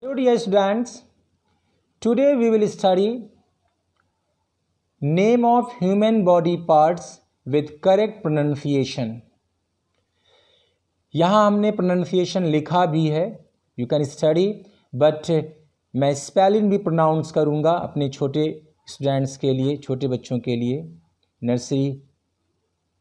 So dear students, today we will study name of human body parts with correct pronunciation. यहाँ हमने pronunciation लिखा भी है, you can study, but मैं spelling भी प्रोनाउंस करूँगा अपने छोटे स्टूडेंट्स के लिए, छोटे बच्चों के लिए, नर्सरी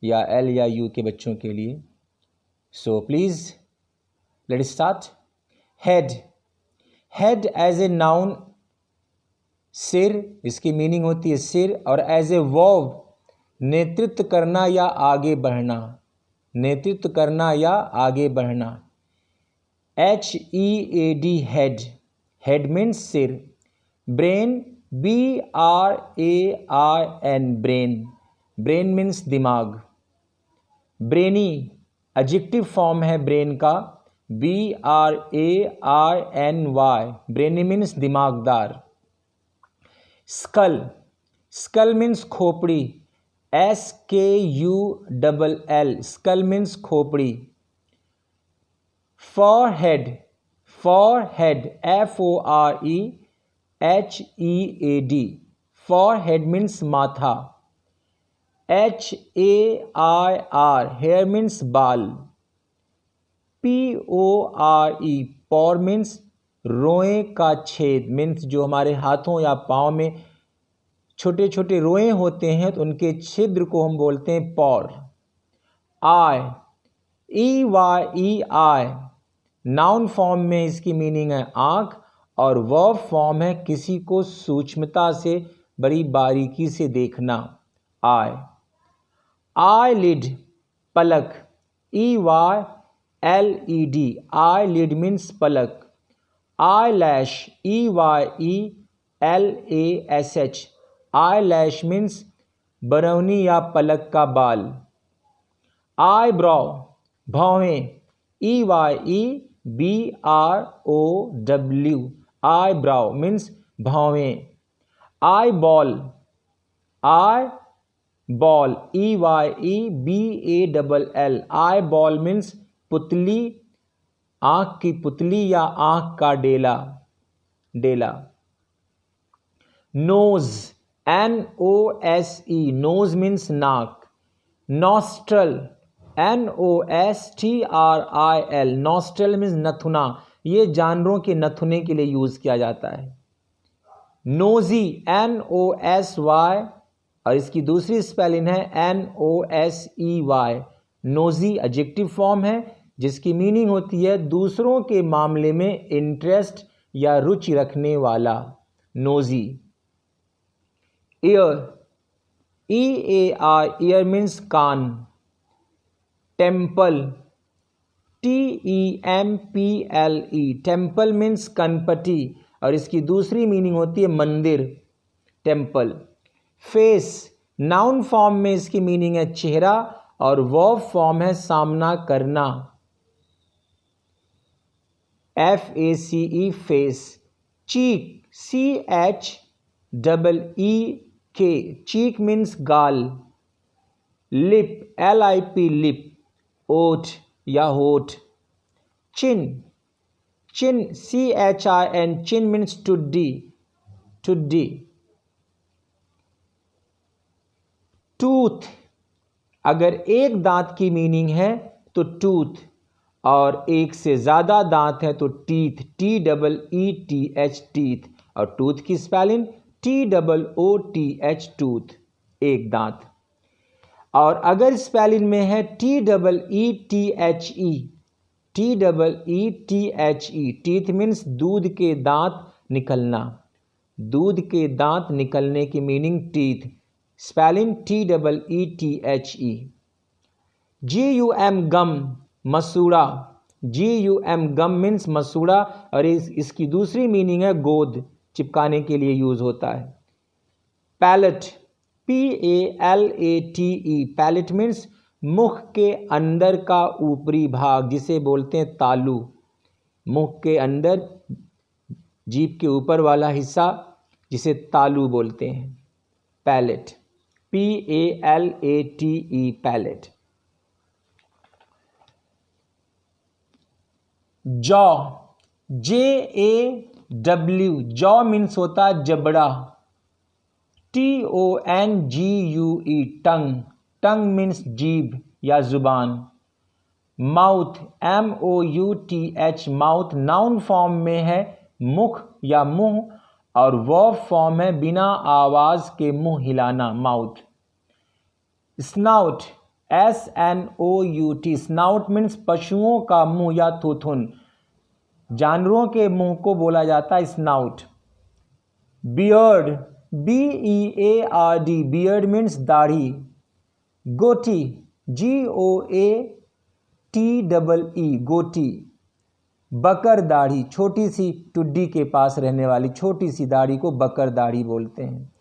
या एल या यू के बच्चों के लिए. So please let's start. Head as a noun सिर, इसकी मीनिंग होती है सिर, और एज ए वर्ब नेतृत्व करना या आगे बढ़ना, नेतृत्व करना या आगे बढ़ना. HEAD हेड, हेड मीन्स सिर. Brain BRAIN brain, brain means दिमाग. ब्रेनी एडजेक्टिव फॉर्म है ब्रेन का, BRAINY ब्रेनी मीन्स दिमागदार. स्कल, स्कल मीन्स खोपड़ी, SKULL स्कल मीन्स खोपड़ी. Forehead, forehead FOREHEAD forehead means माथा. HAIR हेयर मीन्स बाल. PORE पॉर मीन्स रोए का छेद, मीन्स जो हमारे हाथों या पाँव में छोटे छोटे रोए होते हैं तो उनके छिद्र को हम बोलते हैं पॉर. आई, EYEI नाउन फॉर्म में इसकी मीनिंग है आँख, और वर्ब फॉर्म है किसी को सूक्ष्मता से बड़ी बारीकी से देखना. आई. आईलिड पलक, EYLED eyelid मीन्स पलक. eyelash EYELASH eyelash means Barauni या पलक का बाल. आईब्रो भौहें, EYEBROW आईब्रो मीन्स भौहें. Eyeball, ball EYEBALL eyeball means पुतली, आँख की पुतली या आँख का डेला, डेला. नोज NOSE नोज मीन्स नाक. नॉस्ट्रल NOSTRIL नॉस्ट्रल मीन्स नथुना, ये जानवरों के नथुने के लिए यूज किया जाता है. नोजी NOSY और इसकी दूसरी स्पेलिंग है NOSEY. नोजी एडजेक्टिव फॉर्म है जिसकी मीनिंग होती है दूसरों के मामले में इंटरेस्ट या रुचि रखने वाला. Nosy. Ear EAR ear means कान. टेम्पल TEMPLE टेम्पल मीन्स कनपटी और इसकी दूसरी मीनिंग होती है मंदिर, टेम्पल. फेस नाउन फॉर्म में इसकी मीनिंग है चेहरा और वर्ब फॉर्म है सामना करना, FACE फेस. चीक CHEEK चीक मीन्स गाल. लिप LIP लिप, ओठ या होठ. चिन, चिन CHIN चिन मीन्स टुड्डी, टुड्डी. टूथ अगर एक दांत की मीनिंग है तो टूथ, और एक से ज़्यादा दांत है तो टीथ, TEETH टीथ, और टूथ की स्पेलिंग TOOTH टूथ, एक दांत. और अगर स्पेलिंग में है TEETHE टीथ मीन्स दूध के दांत निकलना, दूध के दांत निकलने की meaning teeth, spelling TEETHE. GUM गम, मसूड़ा, GUM गम मीन्स मसूड़ा और इसकी दूसरी मीनिंग है गोद, चिपकाने के लिए यूज होता है. पैलेट PALATE पैलेट मीन्स मुख के अंदर का ऊपरी भाग जिसे बोलते हैं तालू, मुख के अंदर जीभ के ऊपर वाला हिस्सा जिसे तालू बोलते हैं, palate PALATE palate. Jaw JAW W, jaw means होता है जबड़ा। TONGUE, टंग, टंग मीन्स जीभ या जुबान। Mouth, MOUTH, mouth noun form में है मुख या मुंह, और वर्ब फॉर्म है बिना आवाज के मुंह हिलाना, mouth. Snout, SNOUT, snout means पशुओं का मुंह या थूथुन, जानवरों के मुंह को बोला जाता है snout. Beard, BEARD, beard means दाढ़ी। गोटी, GOATEE, गोटी, बकर दाढ़ी, छोटी सी टुड्डी के पास रहने वाली छोटी सी दाढ़ी को बकर दाढ़ी बोलते हैं।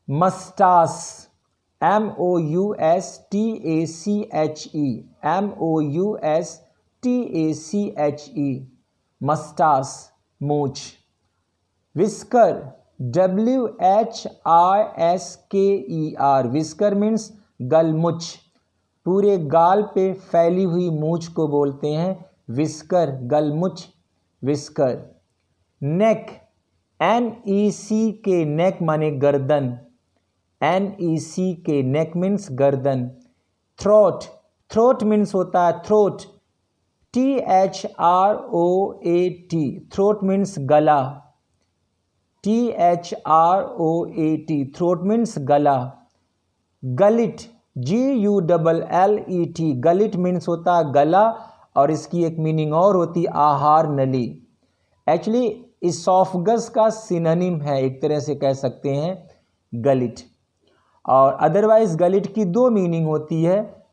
मस्टास, MOUSTACHE, मस्टास, मूछ। विस्कर, WHISKER, विस्कर मीन्स गलमुछ, पूरे गाल पे फैली हुई मूछ को बोलते हैं विस्कर, गलमुछ, विस्कर। नेक, NECK, नेक माने गर्दन, NECK, नेक मीन्स गर्दन। थ्रोट, थ्रोट मीन्स होता है थ्रोट, THROAT, थ्रोट मीन्स गला, THROAT, थ्रोट मीन्स गला। गलिट, GULLET, गलिट मीन्स होता है गला, और इसकी एक मीनिंग और होती है आहार नली। एक्चुअली इसोफगस का सिनोनिम है, एक तरह से कह सकते हैं गलिट। और अदरवाइज गलिट की दो मीनिंग होती है,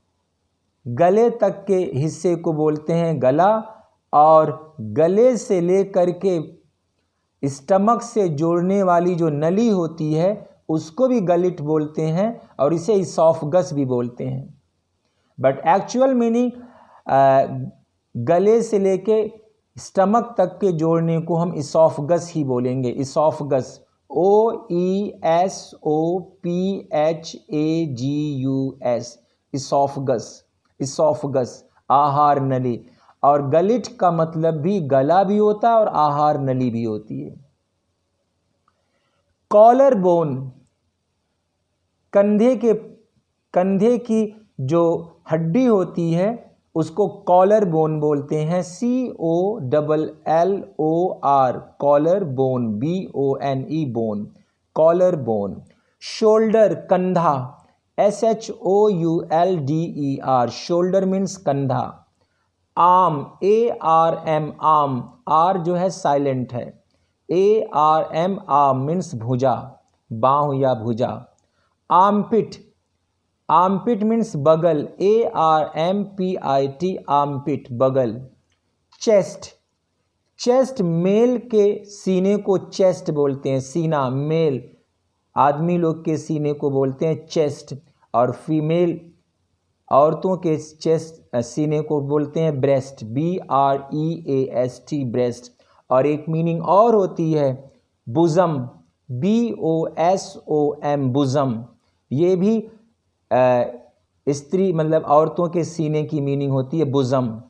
गले तक के हिस्से को बोलते हैं गला, और गले से लेकर के स्टमक से जोड़ने वाली जो नली होती है उसको भी गलिट बोलते हैं, और इसे इसोफगस भी बोलते हैं। बट एक्चुअल मीनिंग गले से लेके स्टमक तक के जोड़ने को हम इसोफगस ही बोलेंगे, इसोफगस, OESOPHAGUS, इसोफगस, इसोफगस, आहार नली। और गलिट का मतलब भी गला भी होता है और आहार नली भी होती है। कॉलर बोन, कंधे की जो हड्डी होती है उसको कॉलर बोन बोलते हैं, COLLOR, collar bone, BONE, bone, collar bone. Shoulder, कंधा, SHOULDER, शोल्डर मीन्स कंधा। आर्म, ARM, आर्म, आर जो है साइलेंट है, ARM, आर्म मीन्स भुजा, बाँह या भुजा। आर्मपिट, आर्मपिट मीन्स बगल, ARMPIT, आर्मपिट, बगल। चेस्ट, चेस्ट मेल के सीने को चेस्ट बोलते हैं, सीना, मेल आदमी लोग के सीने को बोलते हैं चेस्ट, और फीमेल औरतों के चेस्ट सीने को बोलते हैं ब्रेस्ट, BREAST, ब्रेस्ट। और एक मीनिंग और होती है बुज़म, BOSOM, बुज़म, ये भी स्त्री मतलब औरतों के सीने की मीनिंग होती है बुज़म।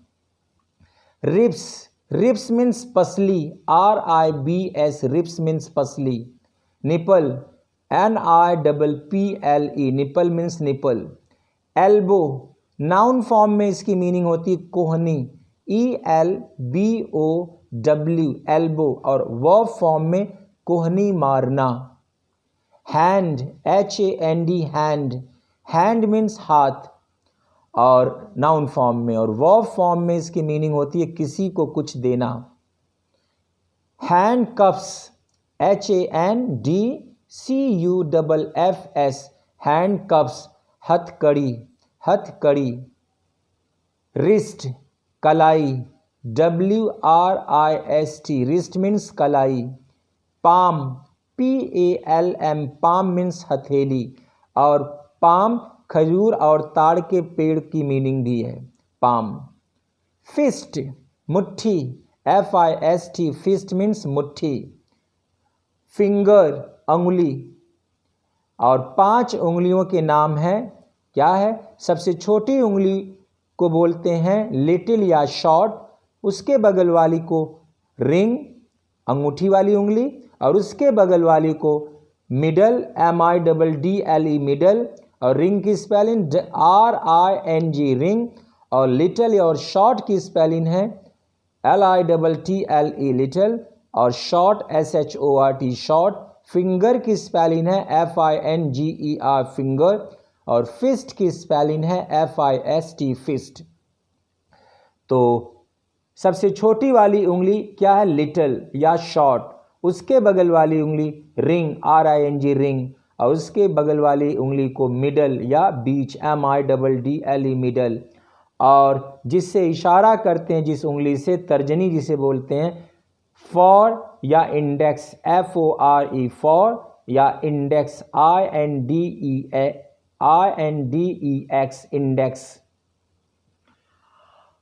रिब्स, रिब्स मीन्स पसली, RIBS, रिब्स मीन्स पसली। Nipple, NIPPLE, nipple means nipple. Elbow, noun form में इसकी मीनिंग होती है कोहनी, ELBOW, एल्बो, और वर्ब फॉर्म में कोहनी मारना। Hand, HAND, hand, hand means हाथ, और नाउन फॉर्म में, और वर्ब फॉर्म में इसकी मीनिंग होती है किसी को कुछ देना। Hand coughs, HANDCUFFS, hand coughs, हथकड़ी, हथकड़ी। रिस्ट, कलाई, WRIST, रिस्ट मीन्स कलाई। पाम, PALM, पाम मीन्स हथेली, और पाम खजूर और ताड़ के पेड़ की मीनिंग भी है, पाम। फिस्ट, मुट्ठी, FIST, फिस्ट मीन्स मुट्ठी। फिंगर, अंगुली, और 5 उंगलियों के नाम है, क्या है? सबसे छोटी उंगली को बोलते हैं लिटिल या शॉर्ट, उसके बगल वाली को रिंग, अंगूठी वाली उंगली, और उसके बगल वाली को मिडल, MIDDLE मिडल, और रिंग की स्पेलिंग RING रिंग, और लिटिल और शॉर्ट की स्पेलिंग है LITTLE लिटिल, और शॉर्ट SHORT शॉर्ट। फिंगर की स्पेलिंग है FINGER फिंगर, और फिस्ट की स्पेलिंग है FIST फिस्ट। तो सबसे छोटी वाली उंगली क्या है? लिटिल या शॉर्ट। उसके बगल वाली उंगली रिंग, RING रिंग, और उसके बगल वाली उंगली को मिडल या बीच, MIDDLE मिडल, और जिससे इशारा करते हैं जिस उंगली से, तर्जनी जिसे बोलते हैं, फॉर या इंडेक्स FORE फॉर, या इंडेक्स INDEX इंडेक्स।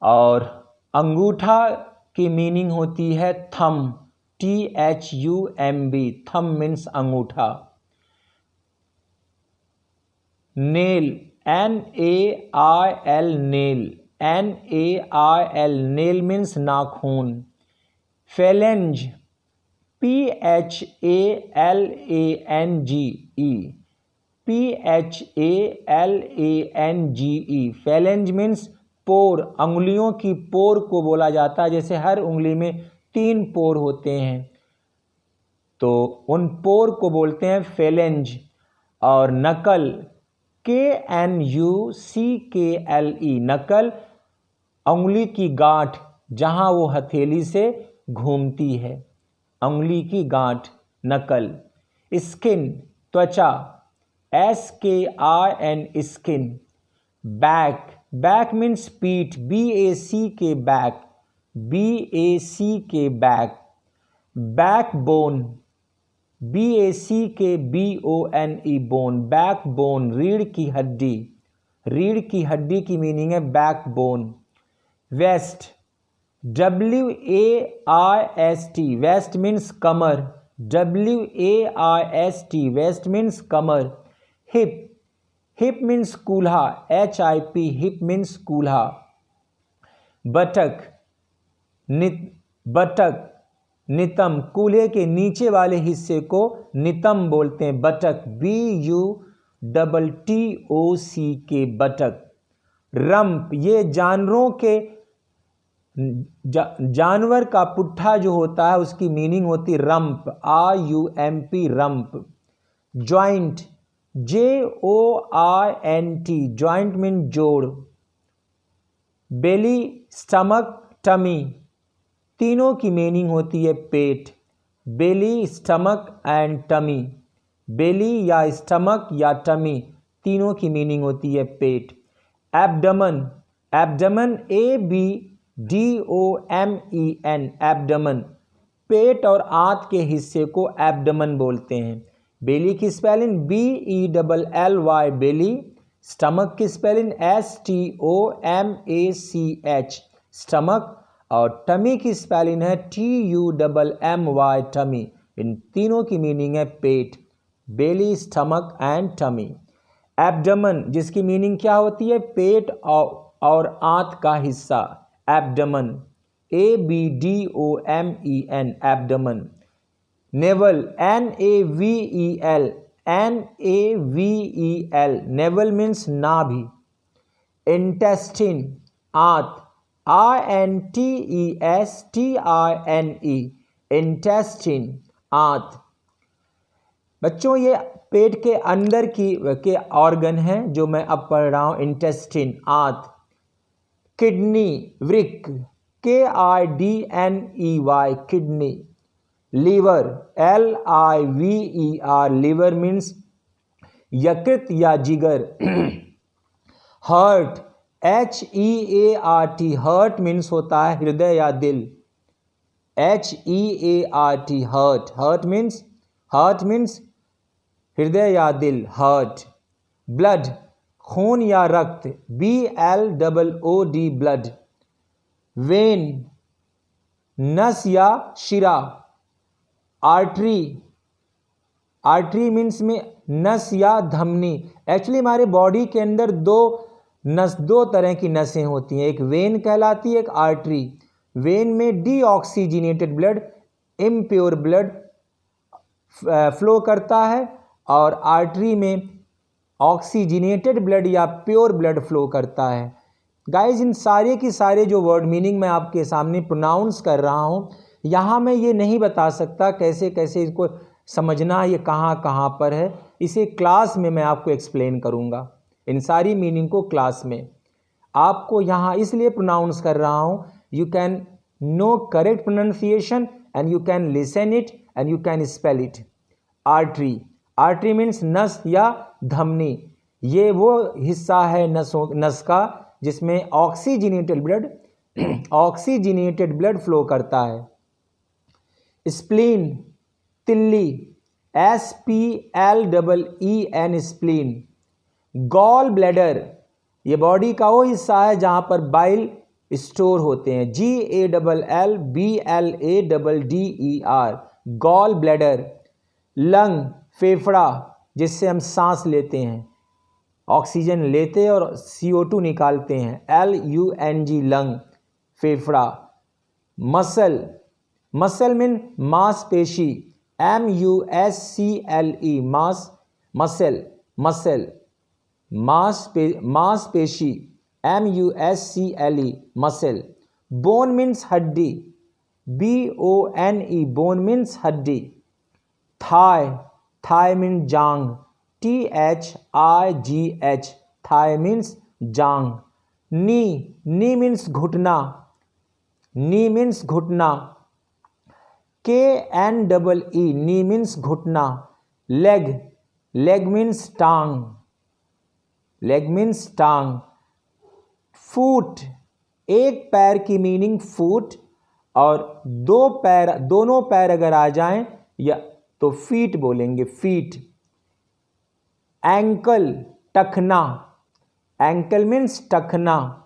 और अंगूठा की मीनिंग होती है थंब, THUMB, थंब मीन्स अंगूठा। Nail, NAIL nail, NAIL nail means नाखून। फेलेंज, PHALANGE फेलेंज मीन्स पोर, अंगुलियों की पोर को बोला जाता है। जैसे हर उंगली में 3 पोर होते हैं, तो उन पोर को बोलते हैं फेलेंज। और नकल, KNUCKLE नकल, अंगुली की गांठ जहां वो हथेली से घूमती है, अंगुली की गांठ, नकल। स्किन, त्वचा, SKIN skin. Back, back means पीठ, BACK back, BACK back. Backbone, BACKBONE bone, backbone, रीढ़ की हड्डी, रीढ़ की हड्डी की मीनिंग है backbone. Waist, WAIST waist means कमर, WAIST वेस्ट मीन्स कमर। हिप, हिप मीन्स कूल्हा, HIP हिप मीन्स कूल्हा। बटक, बटक, नितंब, कूल्हे के नीचे वाले हिस्से को नितंब बोलते हैं, बटक, BUTTOCK बटक। रंप, ये जानवरों के जानवर का पुट्ठा जो होता है उसकी मीनिंग होती rump, RUMP rump. Joint, JOINT joint mean जोड़। बेली, स्टमक, टमी, तीनों की मीनिंग होती है पेट। बेली, स्टमक एंड टमी, बेली या स्टमक या टमी, तीनों की मीनिंग होती है पेट। एब्डमन, एब्डमन ABDOMEN एब्डमन, पेट और आंत के हिस्से को एब्डमन बोलते हैं। बेली की स्पेलिंग BELLY बेली, स्टमक की स्पेलिंग STOMACH स्टमक, और टमी की स्पेलिंग है TUMMY टमी। इन तीनों की मीनिंग है पेट, बेली, स्टमक एंड टमी। एब्डमन जिसकी मीनिंग क्या होती है? पेट और आंत का हिस्सा, abdomen, ABDOMEN abdomen. Naval, NAVEL naval means नाभि। इंटेस्टिन, आंत, INTESTINE इंटेस्टिन, आंत। बच्चों ये पेट के अंदर के ऑर्गन हैं जो मैं अब पढ़ रहा हूं, इंटेस्टिन, आंत। किडनी, वृक्क, KIDNEY kidney. Liver, LIVER liver means यकृत या जिगर। हार्ट, HEART हार्ट मीन्स होता है हृदय या दिल, HEART हार्ट मीन्स हृदय या दिल, हार्ट। ब्लड, खून या रक्त, BLOOD ब्लड। वेन, नस या शिरा। आर्टरी मीन्स में नस या धमनी। एक्चुअली हमारे बॉडी के अंदर दो तरह की नसें होती हैं, एक वेन कहलाती है, एक आर्टरी। वेन में deoxygenated blood impure blood flow करता है और आर्टरी में ऑक्सीजनेटेड ब्लड या प्योर ब्लड फ्लो करता है। गाइज इन सारे की सारे जो वर्ड मीनिंग मैं आपके सामने प्रोनाउंस कर रहा हूँ, यहाँ मैं ये नहीं बता सकता कैसे कैसे इसको समझना ये कहाँ कहाँ पर है, इसे क्लास में मैं आपको एक्सप्लेन करूँगा। इन सारी मीनिंग को क्लास में आपको यहाँ इसलिए प्रोनाउंस कर रहा हूँ, you can know correct pronunciation and you can listen it and you can spell it. Artery, artery means नस या धमनी, ये वो हिस्सा है नस का जिसमें ऑक्सीजनेटेड ब्लड फ्लो करता है। स्प्लीन, तिल्ली, SPLEEN स्प्लीन। गॉल ब्लैडर, ये बॉडी का वो हिस्सा है जहाँ पर बाइल स्टोर होते हैं, GALLBLADDER, गॉल ब्लैडर। लंग, फेफड़ा, जिससे हम सांस लेते हैं, ऑक्सीजन लेते हैं और CO2 निकालते हैं, LUNG लंग, फेफड़ा। मसल, मसल मीन मांसपेशी, MUSCLE मांस, मसल, मसल, मांसपेशी, MUSCLE मसल। बोन मीन्स हड्डी, BONE बोन मीन्स हड्डी। थाई, थाई मीन्स जांग, THIGH थाई मीन्स जांग। नी, नी मीन्स घुटना, नी मीन्स घुटना, KNEE नी मीन्स घुटना। लेग, लेग मीन्स टांग, लेग मीन्स टांग। फूट, एक पैर की मीनिंग फूट और दो पैर, दोनों पैर अगर आ जाएं या तो फीट बोलेंगे, फीट। एंकल, टखना, एंकल मीन्स टखना।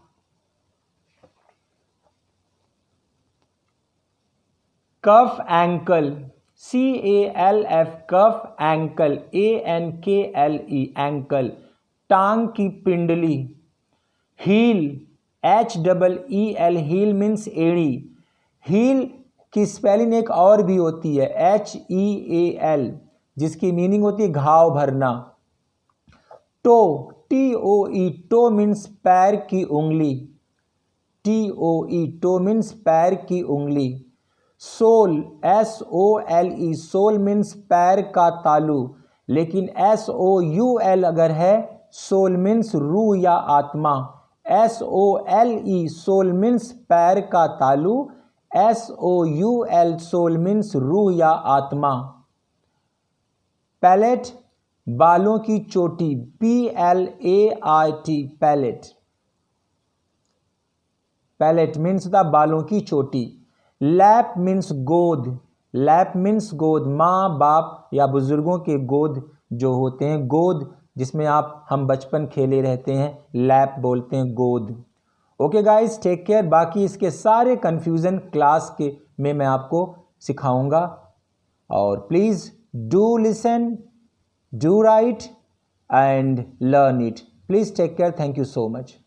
Calf ankle, CALF calf, ankle ANKLE ankle, टांग की पिंडली। हील, HEEL हील मीन्स एड़ी। हील की स्पेलिंग एक और भी होती है, HEAL, जिसकी मीनिंग होती है घाव भरना। टो, TOE टो मीन्स पैर की उंगली, TOE टो मीन्स पैर की उंगली। सोल, SOLE सोल मीन्स पैर का तालू, लेकिन SOUL अगर है, सोल मीन्स रूह या आत्मा। SOLE सोल मीन्स पैर का तालू, SOUL सोल मीन्स रूह या आत्मा। पैलेट, बालों की चोटी, PLAIT plait, plait means the बालों की चोटी। लैप मीन्स गोद, लैप मीन्स गोद, माँ बाप या बुजुर्गों के गोद जो होते हैं, गोद जिसमें हम बचपन खेले रहते हैं, लैप बोलते हैं, गोद। Okay guys, take care. बाकी इसके सारे कन्फ्यूज़न क्लास के में मैं आपको सिखाऊंगा, और please do listen, do write and learn it. Please take care. Thank you so much.